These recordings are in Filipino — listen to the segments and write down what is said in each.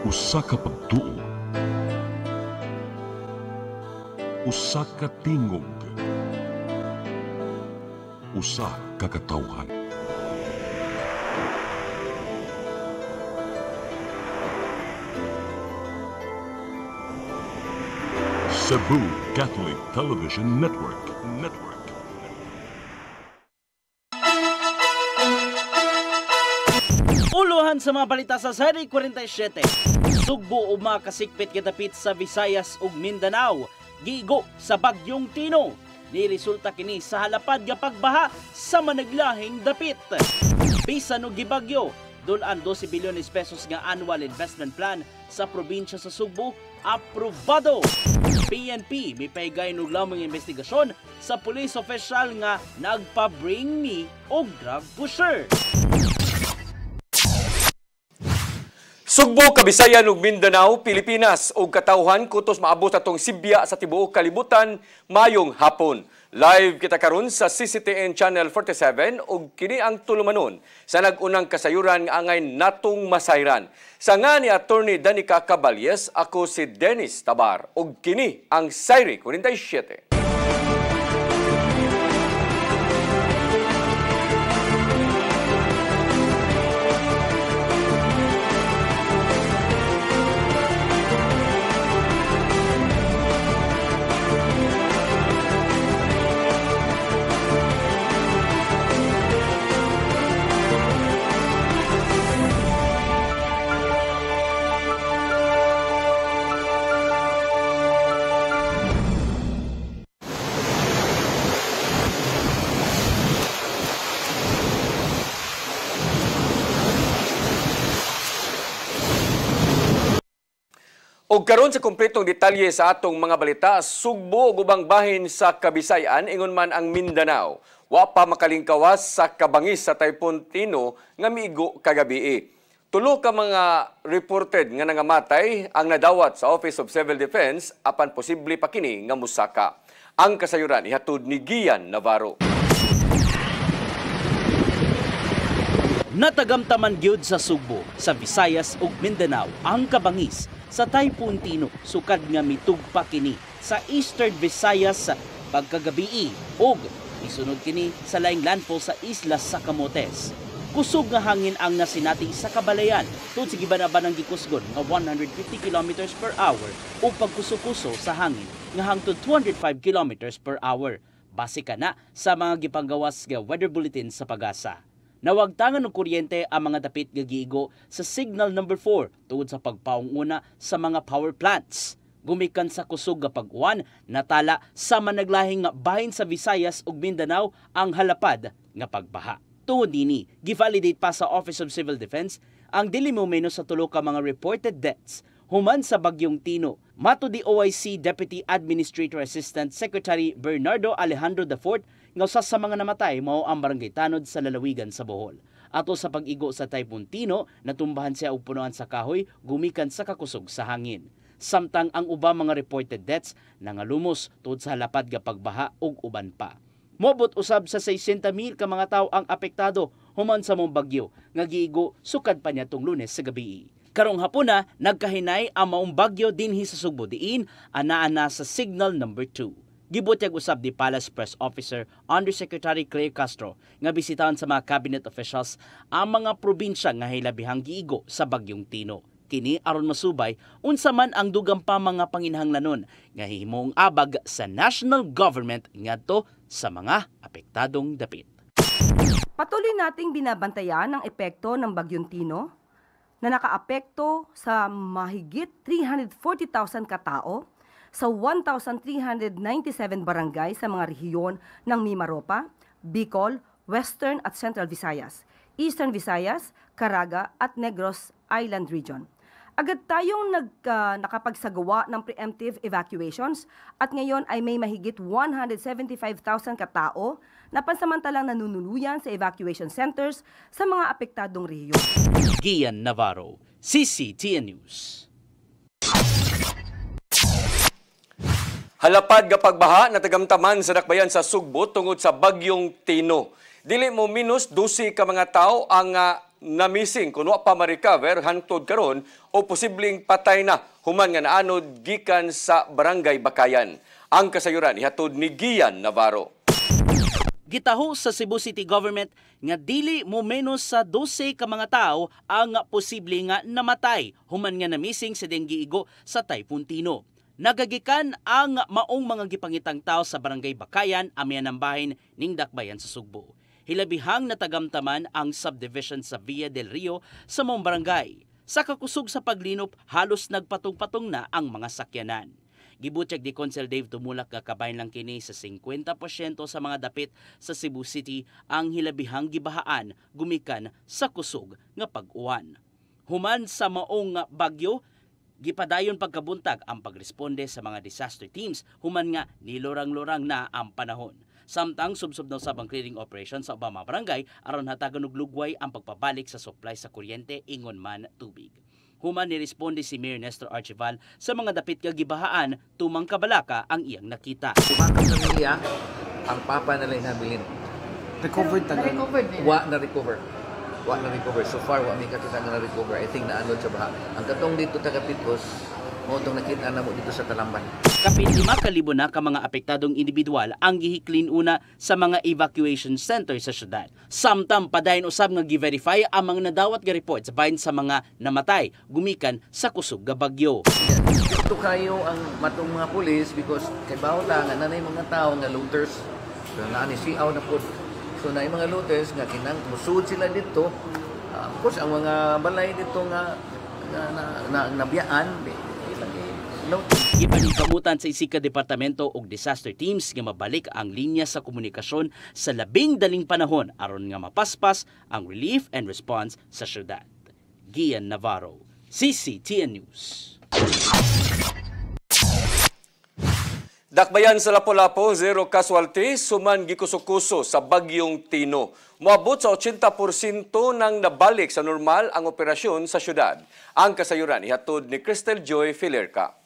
Usa ka pagtuo, usa ka tingog, usa ka katawhan. Cebu Catholic Television Network. Uluhan sa mga balita sa Seri 47. Sugbo o mga kasikpit kadapit sa Visayas ug Mindanao. Gigo sa bagyong Tino. Niresulta kini sa halapad nga pagbaha sa managlahing dapit. Bisan og gibagyo, dulan 12 bilyones pesos nga annual investment plan sa probinsya sa Sugbo aprobado. PNP may paigay og lamang investigasyon sa police official nga nagpa-bring me og drug pusher. Sugbo, Kabisayan ug Mindanao, Pilipinas ug katawhan kutos maabot atong Sibya sa tibuok kalibutan mayong hapon. Live kita karon sa CCTN Channel 47 ug kini ang tulumanon sa nag-unang kasayuran nga angay natong masayran. Sa nga ni Attorney Danica Caballes, ako si Dennis Tabar ug kini ang Seri 47. Og karon sa kumpletong detalye sa atong mga balita, Sugbo ug ubang bahin sa Kabisayan ingon man ang Mindanao. Wa pa makalingkawas sa kabangis sa Typhoon Tino nga miigo kagabi. Tulo ka mga reported nga nangamatay ang nadawat sa Office of Civil Defense apan posible pa kini nga musaka. Ang kasayuran ihatod ni Gian Navarro. Natagamtaman gyud sa Sugbo, sa Visayas ug Mindanao ang kabangis sa Typhoon Tino sukad nga mitugpa kini sa Eastern Visayas sa pagkagabii ug isunod kini sa laing landfall sa isla sa Camotes. Kusog nga hangin ang nasinati sa Kabalayan tungod sa gibanaban ng gikusgon nga 150 km per hour o pagkuso-kuso sa hangin nga hangtod 205 km per hour. Base kana sa mga gipanggawas nga weather bulletin sa pag-asa. Nawagtangan ng kuryente ang mga dapit nga giigo sa signal number 4 tungod sa pagpaong una sa mga power plants. Gumikan sa kusog nga pag-uwan, natala sa managlahing nga bahin sa Visayas ug Mindanao ang halapad nga pagbaha. Tungod dini, givalidate pa sa Office of Civil Defense ang dili momeno sa tulo ka mga reported deaths human sa bagyong Tino. Mato di OIC Deputy Administrator Assistant Secretary Bernardo Alejandro IV nga usa sa mga namatay mao ang barangay Tanod sa lalawigan sa Bohol. Ato sa pag-igo sa Typhoon Tino, natumbahan siya og punuan sa kahoy gumikan sa kakusog sa hangin. Samtang ang ubang mga reported deaths nangalumos tungod sa lapad nga pagbaha ug uban pa. Mobot usab sa 600,000 ka mga tawo ang apektado human sa mong bagyo nga giigo sukad pa niya tung Lunes sa gabi. Karong hapon na nagkahinay ang maong bagyo dinhi sa Sugbo diin anaa na sa signal number 2. Gibutyag usab di Palace Press Officer Undersecretary Claire Castro nga bisitahan sa mga cabinet officials ang mga probinsya nga hilabihang giigo sa bagyong Tino. Kini aron masubay unsa man ang dugang pa mga panginahanglanon nga hihimong abag sa national government ngadto sa mga apektadong dapit. Patuloy nating binabantayan ang epekto ng bagyong Tino na nakaapekto sa mahigit 340,000 katao sa 1,397 barangay sa mga rehiyon ng Mimaropa, Bicol, Western at Central Visayas, Eastern Visayas, Caraga at Negros Island Region. Agad tayong nakapagsagawa ng preemptive evacuations at ngayon ay may mahigit 175,000 katao na pansamantalang nanunuluyan sa evacuation centers sa mga apektadong rehiyon. Gian Navarro, CCTN News. Halapad nga pagbaha natagamtaman sa dakbayan sa Sugbo tungod sa bagyong Tino. Dili mo minus 12 ka mga tao ang na-missing kuno pa ma-recover hangtod karon o posibleng patay na human nga naanod gikan sa Barangay Bakayan. Ang kasayuran ihatod ni Gian Navarro. Gitaho sa Cebu City Government nga dili mo menos sa 12 ka mga tao ang posible nga namatay human nga na-missing sa dengue igo sa Typhoon Tino. Nagagikan ang maong mga gipangitang tao sa Barangay Bakayan, amihan ng bahin ning Dakbayan sa Sugbo. Hilabihang natagamtaman ang subdivision sa Villa del Rio sa mong barangay. Sa kakusog sa paglinop, halos nagpatong-patong na ang mga sakyanan. Gibutyag di Consel Dave tumulak kakabayan lang kini sa 50% sa mga dapit sa Cebu City ang hilabihang gibahaan gumikan sa kusog nga pag-uwan. Human sa maong bagyo, gipadayon pagkabuntag ang pagresponde sa mga disaster teams human nga nilorang-lorang na ang panahon. Samtang subsub na usab ang clearing operation sa ubang mga barangay aron hatagan og lugway ang pagpabalik sa supply sa kuryente ingon man tubig. Human niresponde si Mayor Nestor Archival sa mga dapit nga gibahaan tumang kabalaka ang iyang nakita. Tumakang pamilya, ang papa nila inabilin. Recovered tagal. Wa na recover. So far, wa may kakita na recover. I think naanod sa baha. Ang katong dito taga-Pitkos, mo itong nakita na mo dito sa Talamban. Kapin 5,000 na ka mga apektadong individual ang gihiklin una sa mga evacuation center sa syudad. Samtang padayon usab nga gi-verify ang mga nadawat nga reports bahin sa mga namatay gumikan sa kusog nga bagyo. Ito kayo ang matong mga pulis because kay bawal lang nga nanay mga tao nga looters. So naani siaw na pud. So na mga looters nga kinang musud sila dito. Of course ang mga balay dito nga nabiyaan Ipaningkamutan sa isika departamento og disaster teams nga mabalik ang linya sa komunikasyon sa labing daling panahon aron nga mapaspas ang relief and response sa syudad. Gian Navarro, CCTN News. Dakbayan sa Lapu-Lapu, 0 casualty, suman gikuso-kuso sa Bagyong Tino. Moabot sa 80% nang nabalik sa normal ang operasyon sa syudad. Ang kasayuran ihatod ni Crystal Joy Filerca.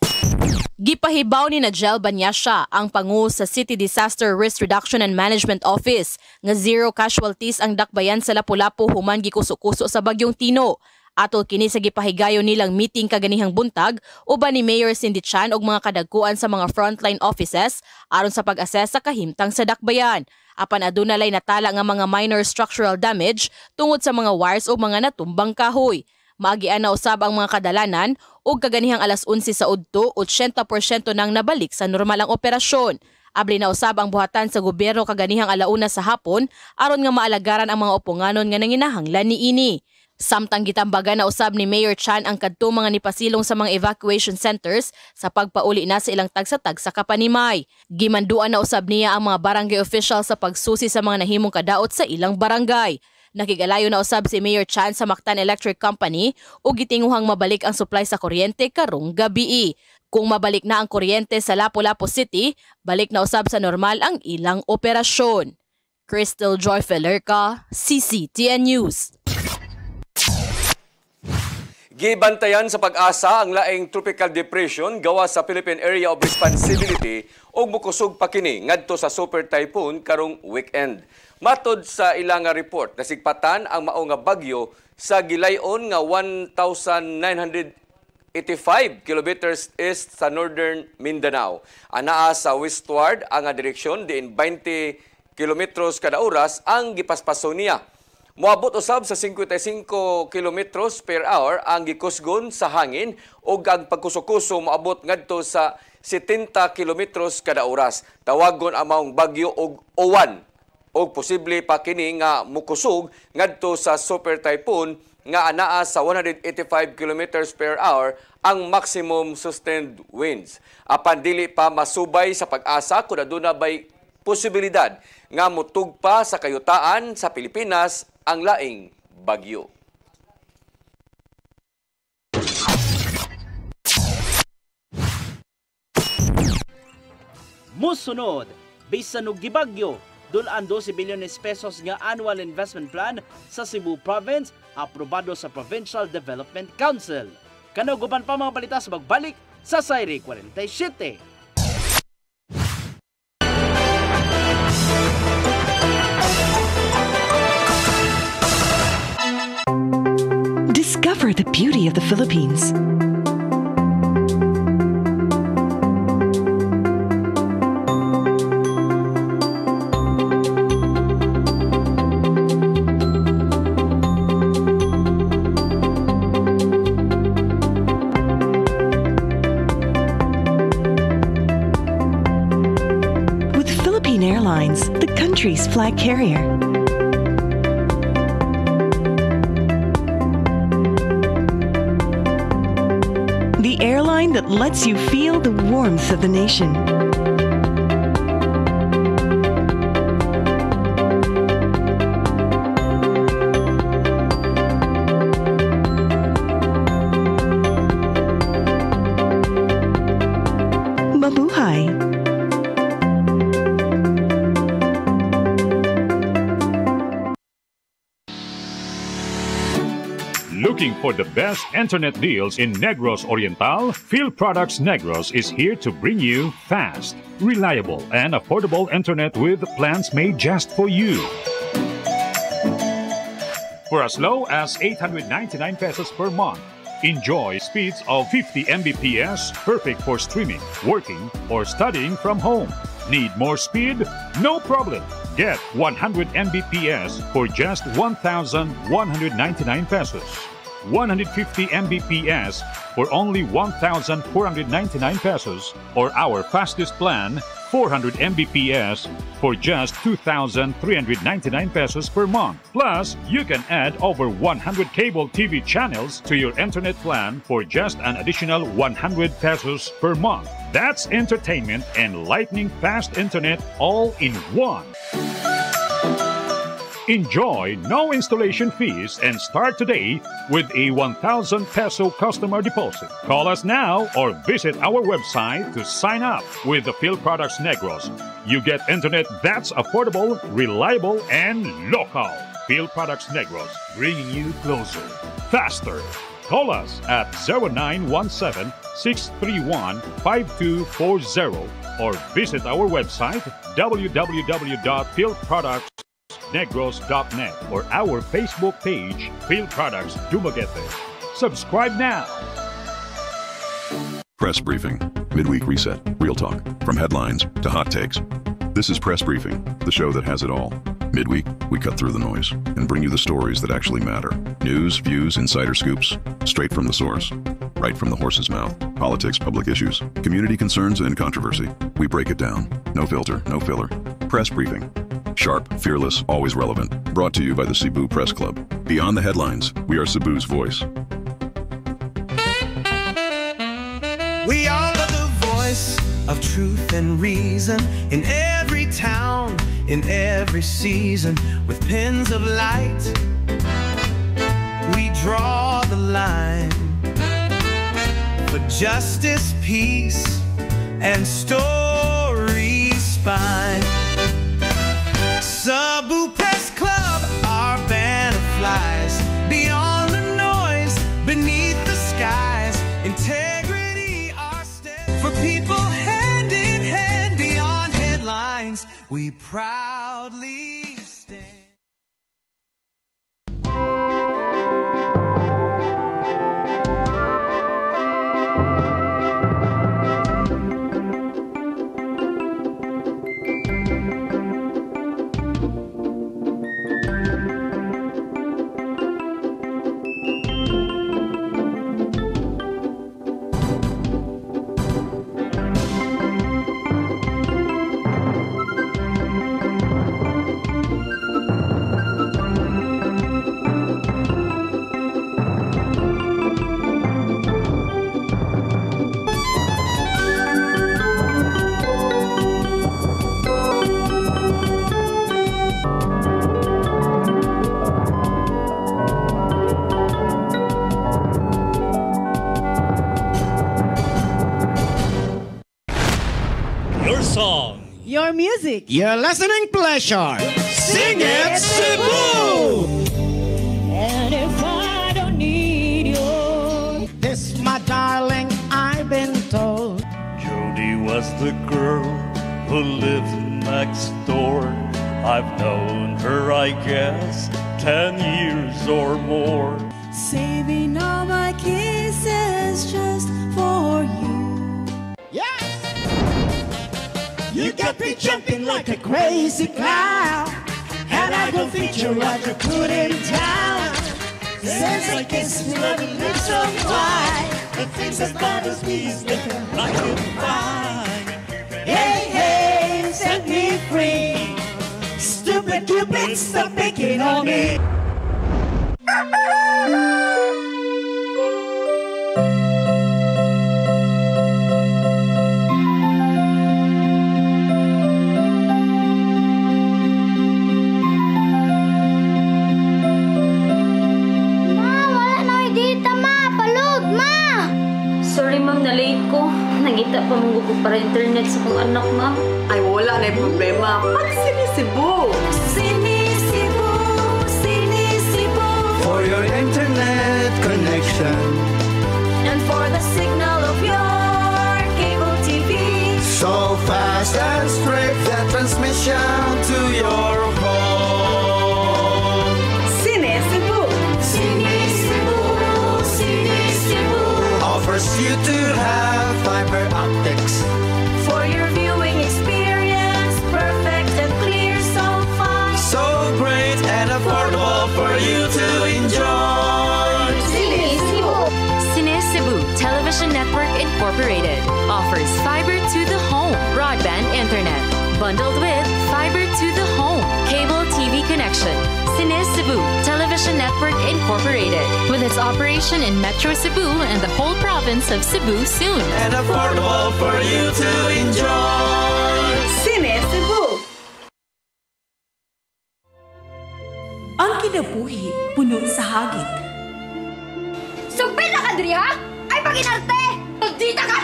Gipahibaw ni Najel Banyasha, ang pangu sa City Disaster Risk Reduction and Management Office, nga 0 casualties ang dakbayan sa Lapu-Lapu human gikuso-kuso sa Bagyong Tino. Atol kini sa gipahigayon nilang meeting kaganihang buntag uban ni Mayor Cindy Chan og mga kadagkuan sa mga frontline offices aron sa pag-assess sa kahimtang sa dakbayan. Apan aduna lay natala nga mga minor structural damage tungod sa mga wires o mga natumbang kahoy. Maagian na usab ang mga kadalanan ug kaganihang alas 11 sa udto, 80% nang nabalik sa normal ang operasyon. Abli na usab ang buhatan sa gobyerno kaganihang alauna sa hapon aron nga maalagaran ang mga uponganon nga nanginahanglan niini. Samtang gitambagan na usab ni Mayor Chan ang kadtong mga nipasilong sa mga evacuation centers sa pagpauli na sa ilang tagsa-tagsa kapanimay. Gimanduan na usab niya ang mga barangay official sa pagsusi sa mga nahimong kadaot sa ilang barangay. Nakigalayo na usab si Mayor Chan sa Mactan Electric Company o gitinguhang mabalik ang supply sa kuryente karong gabi. Kung mabalik na ang kuryente sa Lapu-Lapu City, balik na usab sa normal ang ilang operasyon. Crystal Joy Filerca, CCTN News. Gibantayan sa pag-asa ang laing tropical depression gawa sa Philippine Area of Responsibility o mukusog pa kini ngadto sa super typhoon karong weekend. Matod sa ilang report, nasigpatan ang mao nga bagyo sa gilayon nga 1,985 kilometers east sa northern Mindanao. Anaa sa westward ang direksyon diin 20 kilometros kada oras ang gipaspason niya. Moabot usab sa 55 kilometros per hour ang gikusgon sa hangin ug ang pagkuso-kuso moabot ngadto sa 70 kilometros kada oras. Tawagon ang maong bagyo og Owan ug posible pa kini nga mukusog ngadto sa super typhoon nga anaa sa 185 kilometers per hour ang maximum sustained winds. Apan dili pa masubay sa pag-asa kung aduna bay posibilidad nga mutugpa sa kayutaan sa Pilipinas ang laing bagyo. Musunod, bisan og gibagyo, dulan 12 bilyones pesos nga annual investment plan sa Cebu Province aprobado sa Provincial Development Council. Kanuguban pa mga balita sa pagbalik sa Sayri 47. Discover the beauty of the Philippines. With Philippine Airlines, the country's flag carrier. The airline that lets you feel the warmth of the nation. Mabuhay! Looking for the best internet deals in Negros Oriental? PhilProducts Negros is here to bring you fast, reliable, and affordable internet with plans made just for you. For as low as 899 pesos per month, enjoy speeds of 50 Mbps, perfect for streaming, working, or studying from home. Need more speed? No problem. Get 100 Mbps for just 1,199 pesos. 150 Mbps for only 1,499 pesos, or our fastest plan, 400 Mbps for just 2,399 pesos per month. Plus, you can add over 100 cable TV channels to your internet plan for just an additional 100 pesos per month. That's entertainment and lightning fast internet all in one. Enjoy no installation fees and start today with a 1,000 peso customer deposit. Call us now or visit our website to sign up with the PhilProducts Negros. You get internet that's affordable, reliable, and local. PhilProducts Negros, bringing you closer, faster. Call us at 0917-631-5240 or visit our website www.philproductsnegros.net or our Facebook page, PhilProducts Dumaguete. Subscribe now. Press Briefing. Midweek Reset. Real talk. From headlines to hot takes. This is Press Briefing, the show that has it all. Midweek, we cut through the noise and bring you the stories that actually matter. News, views, insider scoops, straight from the source. Right from the horse's mouth. Politics, public issues, community concerns, and controversy. We break it down. No filter, no filler. Press Briefing. Sharp, fearless, always relevant. Brought to you by the Cebu Press Club. Beyond the headlines, we are Cebu's voice. We are the voice of truth and reason in every town, in every season. With pens of light, we draw the line for justice, peace, and story spine. Cebu Press Club, our banner flies beyond the noise, beneath the skies. Integrity, our step for people, hand in hand, beyond headlines. We proudly stand. Your music. Your listening pleasure. Sing it, Cebu! And if I don't need you, This, my darling, I've been told. Jody was the girl who lived next door. I've known her, I guess, 10 years or more. saving all my kisses just for you. You got me jumping like a crazy clown, and I don't think you're right to put him down. Since I kiss you, love you look so fine, the things that bothers me is making like you fine. Hey, hey, set me free. Stupid Cupid, stop picking on me. Sorry ma'am, na-late ko. Nangita pa mong ko para internet sa kong anak ma'am. Ay, wala na yung problema. Pag-sinisibo! Sinisibo, sinisibo. For your internet connection, And for the signal of your cable TV. so fast and straight, that transmission to your home. Sinisibo! Sinisibo, sinisibo. Offers you to have fiber optics. For your viewing experience, perfect and clear, so fine. So great and affordable for you to enjoy. Sinisibo. Cine Cebu Television Network Incorporated offers fiber to the home broadband internet bundled with fiber to the home cable TV connection. Cine Cebu Television Network Incorporated with its operation in Metro Cebu and the whole province of Cebu soon. And affordable for you to enjoy. Sinisibo! Ang kinabuhi puno sa hagit. Sugpil na ka, Dri, ha? Ay, paginarte! Pagdita ka!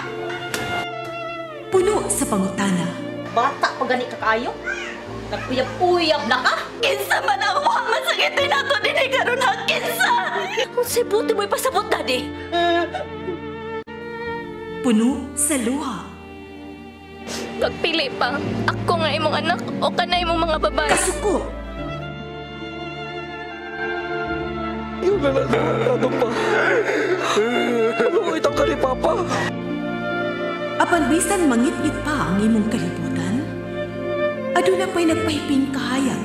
Puno sa pangutana. Bata pa gani ka kayo? Nagpuyab-uyab na ka? Kinsa man ang mga masakitin nato din ay karon ha, kinsa! Kung si buti mo'y pasabot na di. Puno sa luha. Pagpili pa, ako nga imong anak o kana imong mga babae. Kasuko. Yun na ano pa? Ano itang kali, Papa? Apan bisan mangit-ngit pa ang imong kalibutan, aduna pa'y nagpahiping kahayag.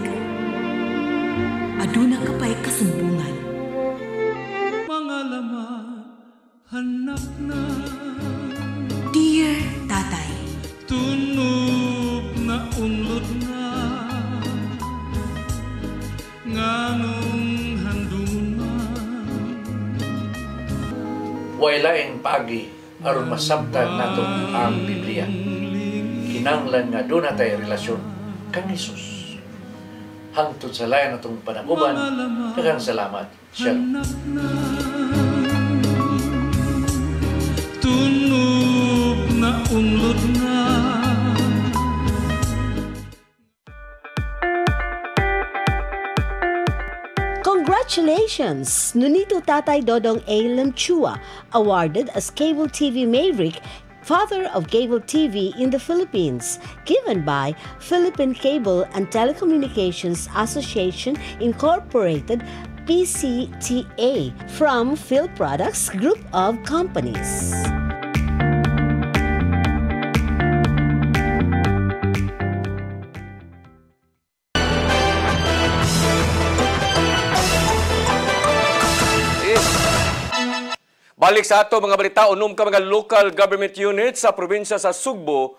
Aduna ka pa'y kasumbungan. Mga laman, hanap na. Dear Tatay, Tunog na unlod na. Nganong handungon na. Wailaing pagi aron masabtan nato ang Biblia. Kinanglan nga doon natay relasyon kang Jesus. Hangtod sa layan natong panaguban, daghang salamat. Shalom. Tunog na unlod na. Congratulations! Nunito Tatay Dodong A. Lamchua, awarded as Cable TV Maverick, Father of Cable TV in the Philippines, given by Philippine Cable and Telecommunications Association Incorporated, PCTA, from Phil Products Group of Companies. Balik sa ato mga balita, unom ka mga local government units sa probinsya sa Sugbo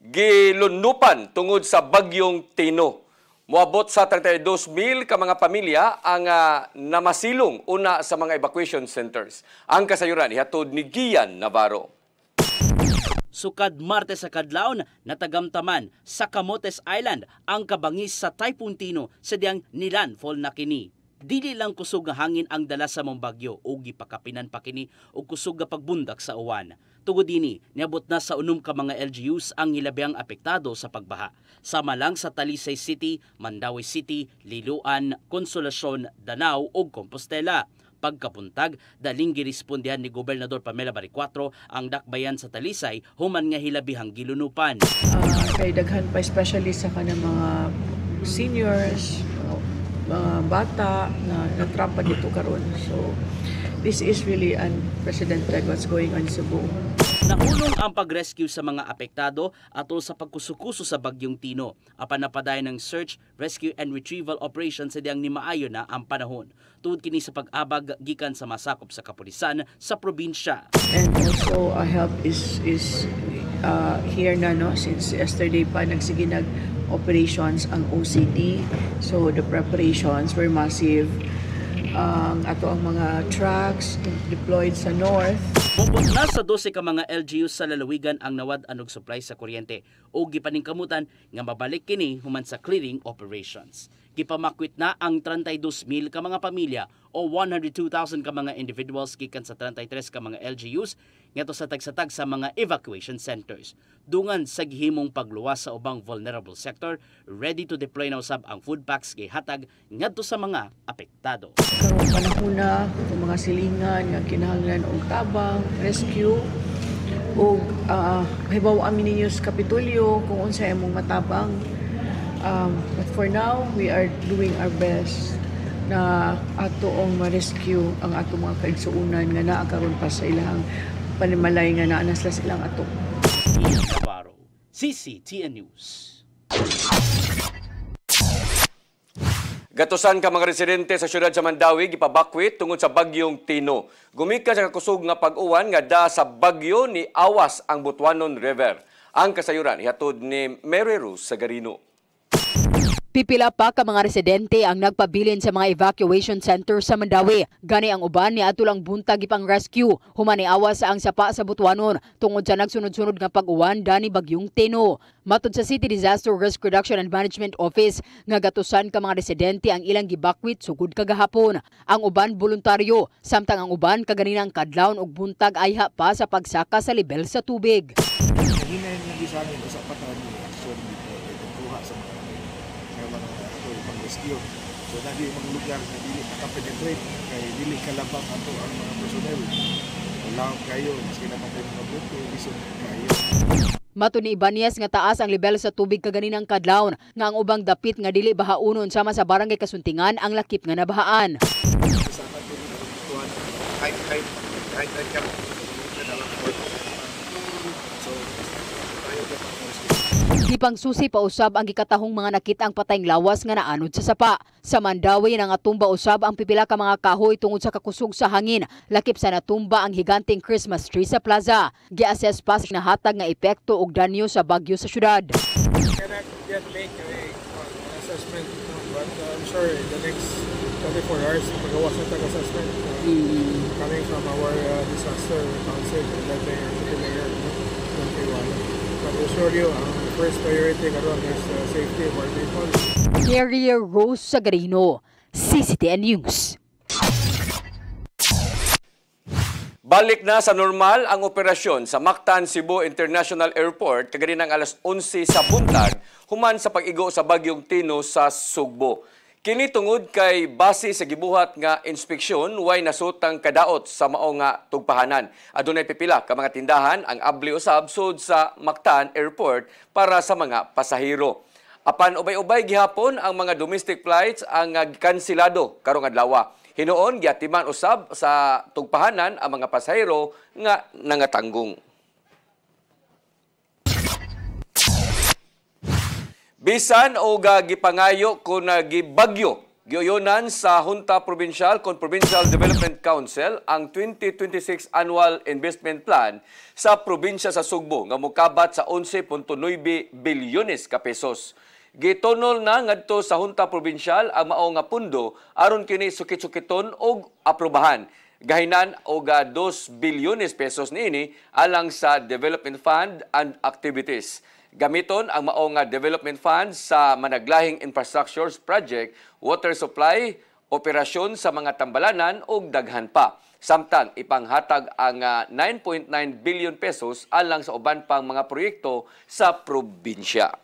gilunupan tungod sa bagyong Tino. Moabot sa 32,000 ka mga pamilya ang namasilong una sa mga evacuation centers. Ang kasayuran ihatod ni Gian Navarro. Sukad Martes sa kadlawon natagamtaman sa Camotes Island ang kabangis sa Typhoon Tino sa diyang nilandfall na kini. Dili lang kusog nga hangin ang dala sa mong bagyo o gipakapinan pa kini o kusog nga pagbundak sa uwan. Tugod dini, niabot na sa unom ka mga LGUs ang hilabihang apektado sa pagbaha. Sama lang sa Talisay City, Mandawi City, Liloan, Consolacion, Danao ug Compostela. Pagkapuntag, daling girespondihan ni Gobernador Pamela Baricuatro ang dakbayan sa Talisay human nga hilabihang gilunupan. Kay daghan pa especially sa kanang mga seniors, mga bata na natrapa dito karon. So this is really unprecedented what's going on in Cebu. Nahulong ang pag-rescue sa mga apektado atol sa pagkusukuso sa Bagyong Tino. Apan napadayon ng search, rescue and retrieval operation sa diyang ni maayo na ang panahon. Tungod kini sa pag-abag gikan sa masakop sa kapulisan sa probinsya. And also help is here na no since yesterday pa nagsiginag operations ang OCD. So the preparations were massive. Ato ang mga trucks deployed sa north. Mupot na sa 12 ka mga LGUs sa lalawigan ang nawad anog supply sa kuryente o gipaningkamutan nga mabalik kini human sa clearing operations. Gipamakwit na ang 32,000 ka mga pamilya o 102,000 ka mga individuals gikan sa 33 ka mga LGUs ngadto sa tagsatag sa mga evacuation centers. Dungan sa gihimong pagluwas sa ubang vulnerable sector, ready to deploy na usab ang food packs gihatag ngadto sa mga apektado. Karong panahon na itong mga silingan nga kinahanglan og tabang, rescue o hibaw amin ninyo sa Kapitolyo kung unsa imong matabang. But for now, we are doing our best na atoong ma-rescue ang ato mga kaigsuunan nga naa karon pa sa ilang panimalay nga naa na sila silang ato. Ian Navarro, CCTN News. Gatusan ka mga residente sa syudad sa Mandawi gipabakwit tungod sa Bagyong Tino. Gumikan sa kakusog nga pag-uwan nga da sa bagyo ni awas ang Butuanon River. Ang kasayuran ihatod ni Mary Rose Sagarino. Pipila pa ka mga residente ang nagpabilin sa mga evacuation center sa Mandawi. Gani ang uban ni atulang buntag ipang rescue. Human ni awas ang sapa sa Butuanon tungod sa nagsunod-sunod nga pag-uwan dani Bagyong Tino. Matud sa City Disaster Risk Reduction and Management Office nga gatusan ka mga residente ang ilang gibakwit sugod kagahapon. Ang uban voluntaryo samtang ang uban kaganinang kadlawon og buntag ayha pa sa pagsaka sa level sa tubig. Hinay nga sa amin usa pa ta ni action dito kuha sa mga rescue. So nadi mga lugar na dili makapenetrate kay dili kalabang ato ang mga personnel. Lang kayo maski na mga buto lisod kayo. Matud ni Ibanez nga taas ang level sa tubig kaganinang kadlawon nga ang ubang dapit nga dili bahaunon sama sa barangay Kasuntingan ang lakip nga nabahaan. Gipang susi pa usab ang gikatahong mga nakitang patayng lawas nga naanod sa sapa. Sa Mandawi nang atumba usab ang pipila ka mga kahoy tungod sa kakusog sa hangin. Lakip sa natumba ang higanting Christmas tree sa plaza. Gi-assess pa na hatag nga epekto og danyo sa bagyo sa syudad. Cannot yet make an assessment, but I'm sure in the next 24 hours magawas na tag-assessment coming from our disaster council led by City Mayor Don Tijuana. But I assure you, ang first priority karon is safety of our people. Carrier Rose Sagarino, CCTN News. Balik na sa normal ang operasyon sa Mactan Cebu International Airport kaganinang alas 11 sa buntag human sa pag-igo sa Bagyong Tino sa Sugbo. Kini tungod kay base sa gibuhat nga inspeksyon way nasutang kadaot sa mao nga tugpahanan. Adunay pipila ka mga tindahan ang abli usab sud sa Mactan Airport para sa mga pasahero. Apan ubay-ubay gihapon ang mga domestic flights ang kansilado karong adlaw. Hinuon giatiman usab sa tugpahanan ang mga pasahero nga nangatanggong. Bisan o gipangayo kung gibagyo, giuyonan sa Junta Provincial kon Provincial Development Council ang 2026 Annual Investment Plan sa probinsya sa Sugbo nga mokabat sa 11.9 bilyones ka pesos. Gitonol na ngadto sa Junta Provincial ang mao nga pundo aron kini sukit-sukiton og aprobahan. Gahinan og 2 bilyones pesos niini alang sa Development Fund and Activities. Gamiton ang mao nga development funds sa managlahing infrastructures project, water supply, operasyon sa mga tambalanan ug daghan pa. Samtang ipanghatag ang 9.9 billion pesos alang sa uban pang mga proyekto sa probinsya.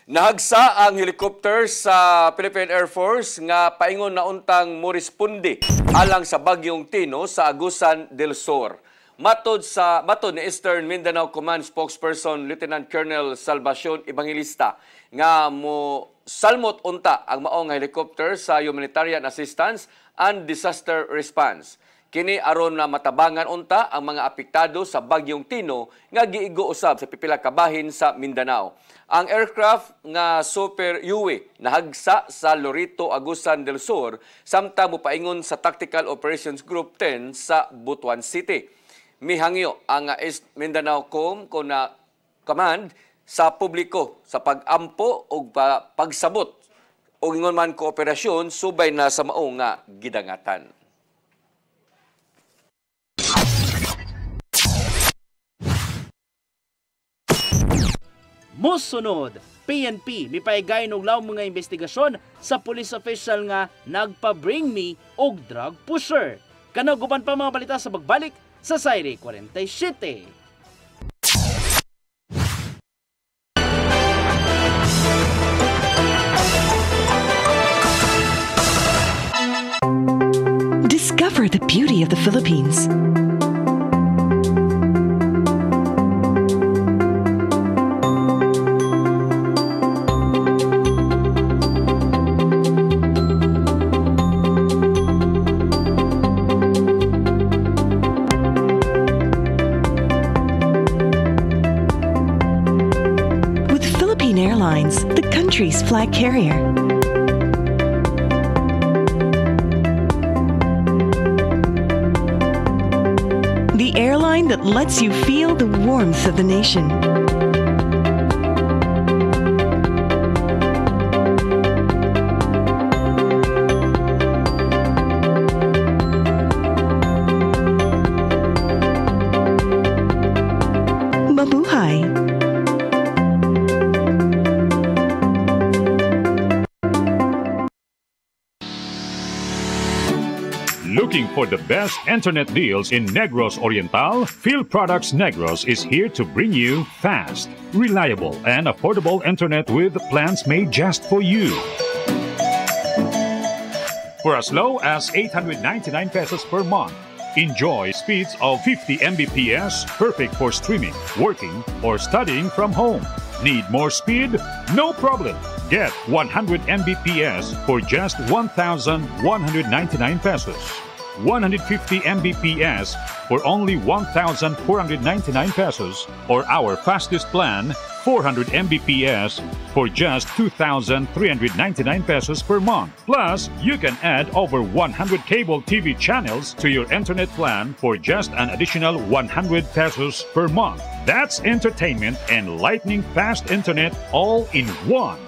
Nahagsa ang helicopter sa Philippine Air Force nga paingon na untang moresponde alang sa Bagyong Tino sa Agusan del Sur. Matod ni Eastern Mindanao Command spokesperson Lieutenant Colonel Salvacion Evangelista nga mo salmot unta ang maong helicopter sa humanitarian assistance and disaster response. Kini aron na matabangan unta ang mga apektado sa bagyong Tino nga giigo usab sa pipila ka bahin sa Mindanao. Ang aircraft nga Super Yue nahagsa sa Lorito, Agusan del Sur samtang mopaingon sa Tactical Operations Group 10 sa Butuan City. Mihangyo ang East Mindanao Command sa publiko sa pag-ampo o pagsabot o ingon man kooperasyon subay na sa maong nga gidangatan. Musunod, PNP mipaigay og law mga investigasyon sa police official nga nagpa-bring me og drug pusher. Kanaw guban pa mga balita sa pagbalik sa Saire 47. Discover the beauty of the Philippines. Airlines, the country's flag carrier. The airline that lets you feel the warmth of the nation. Mabuhay! Looking for the best internet deals in Negros Oriental? Phil Products Negros is here to bring you fast, reliable, and affordable internet with plans made just for you. For as low as 899 pesos per month, enjoy speeds of 50 Mbps, perfect for streaming, working, or studying from home. Need more speed? No problem. Get 100 Mbps for just 1,199 pesos. 150 Mbps for only 1,499 pesos, or our fastest plan, 400 Mbps for just 2,399 pesos per month. Plus, you can add over 100 cable TV channels to your internet plan for just an additional 100 pesos per month. That's entertainment and lightning fast internet all in one.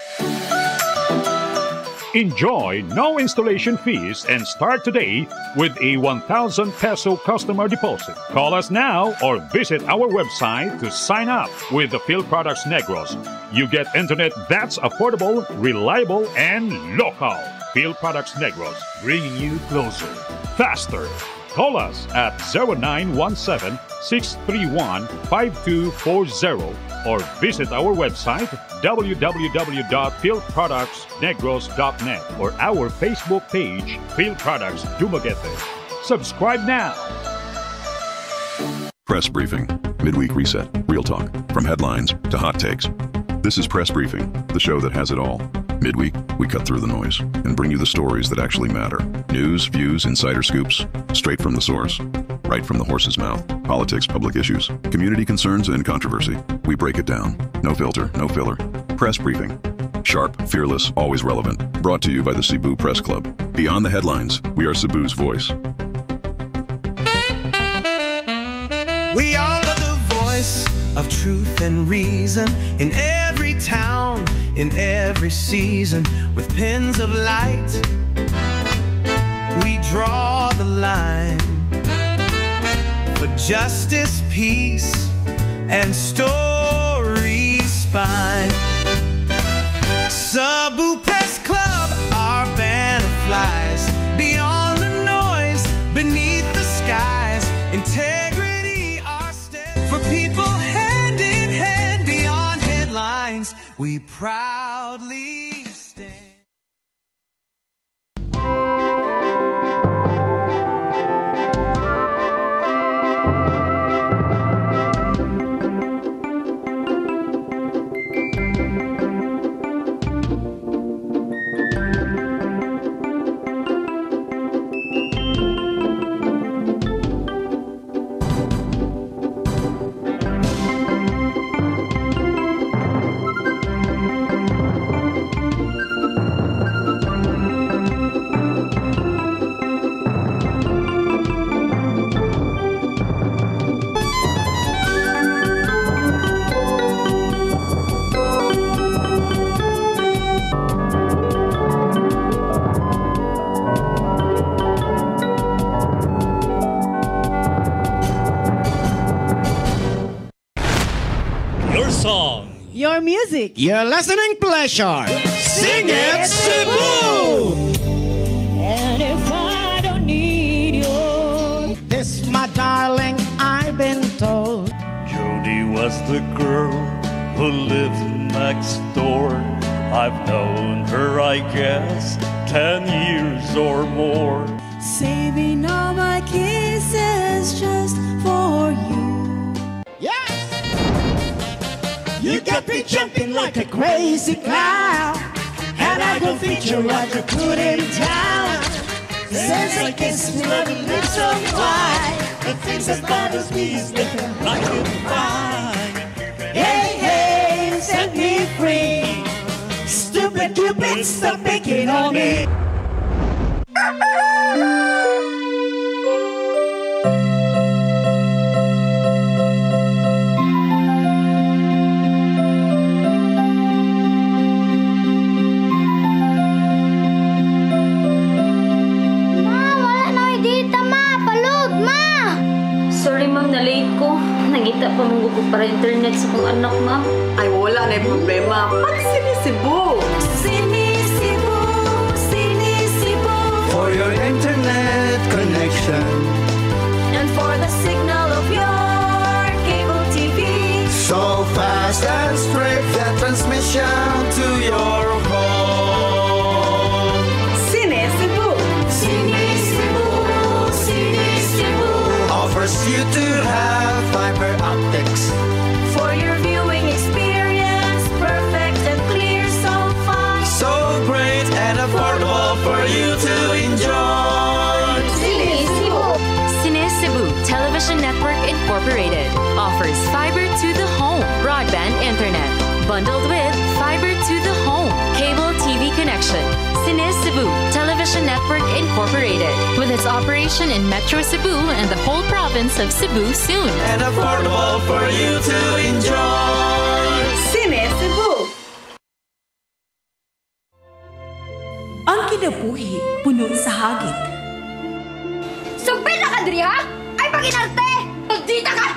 Enjoy no installation fees and start today with a 1,000 peso customer deposit. Call us now or visit our website to sign up with the Phil Products Negros. You get internet that's affordable, reliable, and local. Phil Products Negros, bringing you closer, faster. Call us at 0917-631-5240 or visit our website www.philproductsnegros.net or our Facebook page, Phil Products Dumaguete. Subscribe now. Press Briefing. Midweek Reset. Real talk. From headlines to hot takes. This is Press Briefing, the show that has it all. Midweek, we cut through the noise and bring you the stories that actually matter. News, views, insider scoops, straight from the source. Right from the horse's mouth. Politics, public issues, community concerns, and controversy. We break it down. No filter, no filler. Press Briefing. Sharp, fearless, always relevant. Brought to you by the Cebu Press Club. Beyond the headlines, we are Cebu's voice. We are the voice of truth and reason in every town, in every season. With pens of light, we draw the line for justice, peace, and stories spine. Cebu Press Club, our banner flies beyond the noise, beneath the skies. Integrity, our step for people hand in hand beyond headlines. We proudly stand. the music. Your listening pleasure. Sing it, Cebu! And if I don't need you, This, my darling, I've been told. Jody was the girl who lived next door. I've known her, I guess, 10 years or more. saving all my kisses just for you. Yes! You got me jumping like a crazy clown, and I don't think you're right to put him down. Since I kiss me like a little wine, the things that bothers me is living like a fine. Hey, hey, set me free. Stupid Cupid, stop picking on me. Sorry ma'am, na-late ko. Nangita pa mong gusto para internet sa kong anak ma'am. Ay, wala na yung problema. Pag-sinisibo! Sinisibo, sinisibo, For your internet connection, and for the signal of your cable TV. so fast and straight, that transmission to your home. Sinisibo! Sinisibo, sinisibo, Offers you to have fiber optics. for your viewing experience, perfect and clear, so fast. So great and affordable for you to enjoy. Sinisibo. Cine Cebu Television Network Incorporated offers fiber to the home broadband internet bundled with fiber to the home cable TV connection. Cine Cebu Television Network Incorporated with its operation in Metro Cebu and the whole province of Cebu soon. And affordable for you to enjoy. Sinisibo! Ang kinabuhi puno sa hagit. Sugpil na ka, Dri, ha? Ay, paginarte! Pagdita ka!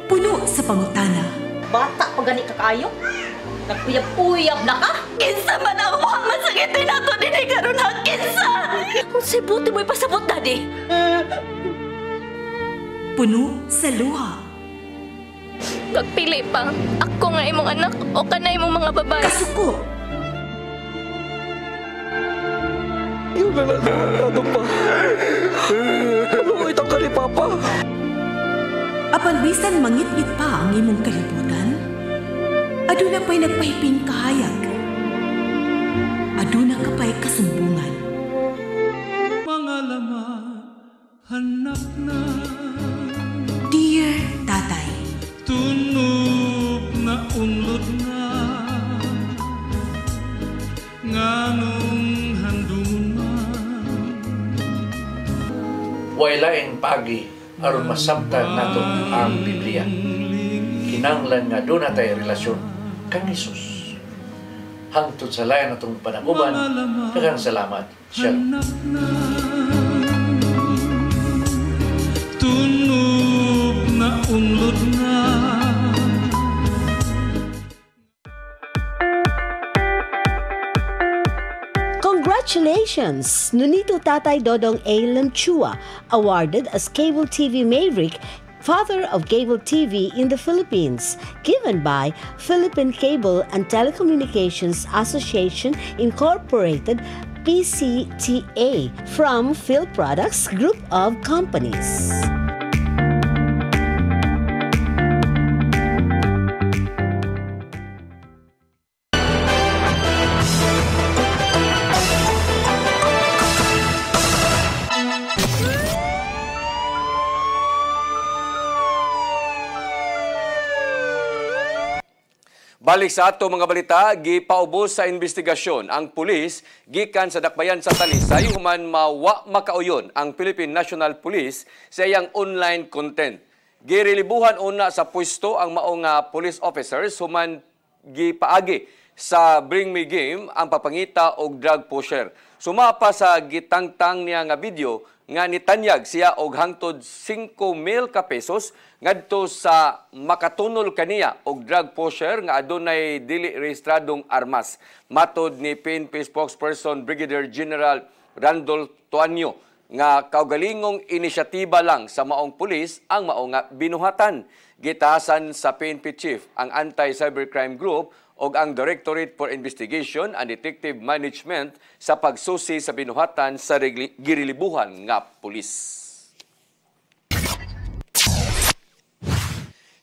Puno sa pangutana. Bata pa gani ka kayo? Nagpuyab-puyab na ka? Kinsa man ang mga masakitin nato din ay karon ha, kinsa! Kung sibuti mo'y pasabot, daddy. Puno sa luha. Pagpili pa, ako nga imong anak o kanay imong mga babae. Kasuko. Yung ano pa? Ano itang ka ni Papa? Apan bisan mangit-ngit pa ang imong kalibutan, aduna pa'y nagpahiping kahayag. Aduna ka pa'y kasumbungan. Mga laman, hanap na. Dear Tatay, Tunog na unlod na. Nganong handungan. Wailaing pagi aron masabtan nato ang Biblia. Kinanglan nga doon natay relasyon kang Isus. Hangtod sa layan natong panaguban, daghang salamat. Shalom. Tunog na unlod na. Congratulations! Nunito Tatay Dodong A. Limchua, awarded as Cable TV Maverick, Father of Cable TV in the Philippines, given by Philippine Cable and Telecommunications Association Incorporated, PCTA, from Phil Products Group of Companies. Balik sa ato mga balita, gipaubos sa investigasyon ang pulis gikan sa dakbayan sa Talisay human mawa makauyon ang Philippine National Police sa iyang online content. Girelibuhan una sa pwesto ang maong police officers human gipaagi sa Bring Me Game ang papangita og drug pusher. Sumapa sa gitangtang niya nga video nga nitanyag siya og hangtod 5,000 ka pesos ngadto sa makatunol kaniya og drug pusher nga adunay dili rehistradong armas. Matod ni PNP spokesperson Brigadier General Randolph Tuanyo nga kaugalingong inisyatiba lang sa maong pulis ang mao nga binuhatan. Gitahasan sa PNP chief ang Anti-Cybercrime Group o ang Directorate for Investigation and Detective Management sa pagsusi sa binuhatan sa girilibuhan nga pulis.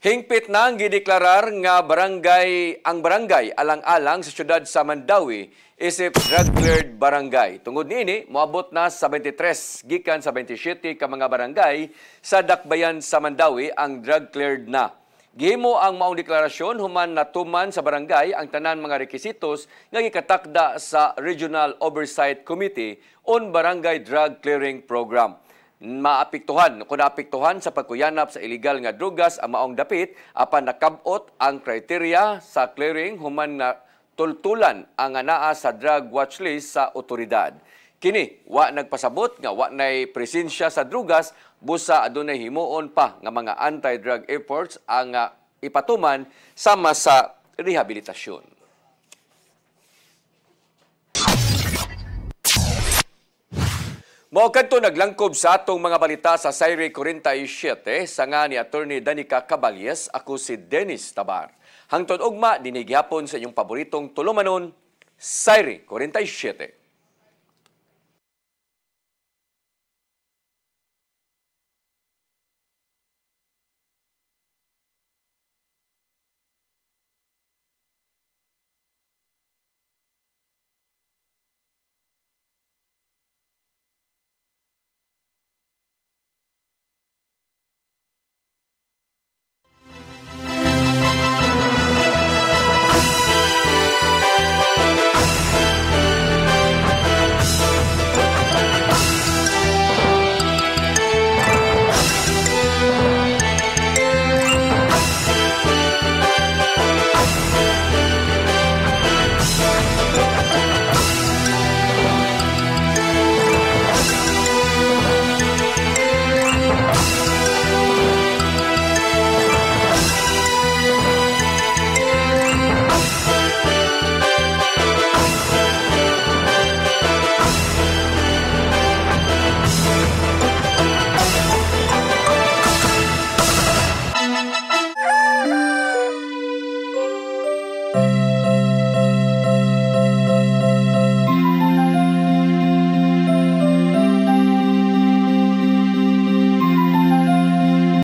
Hingpit na ang gideklarar nga ang barangay alang-alang sa syudad sa Mandawi isip drug-cleared barangay. Tungod niini, moabot na sa 23 gikan sa 27 ka mga barangay sa dakbayan sa Mandawi ang drug-cleared na. Gihimo ang maong deklarasyon human natuman sa barangay ang tanan mga rekisitos nga gikatakda sa Regional Oversight Committee on Barangay Drug Clearing Program. Maapektuhan sa pagkuyanap sa illegal nga drugas ang maong dapit apan nakabot ang kriteria sa clearing human na tultulan ang anaa sa drug watchlist sa otoridad. Kini wa nagpasabot nga wa nay presensya sa drugas busa adunay himuon pa nga mga anti-drug efforts ang ipatuman sama sa rehabilitasyon. Mao kadto naglangkob sa atong mga balita sa Sayre 47 sanga ni Attorney Danica Caballes, ako si Dennis Tabar. Hangtod ugma dinhi gyapon sa inyong paboritong tulumanon, Sayre 47.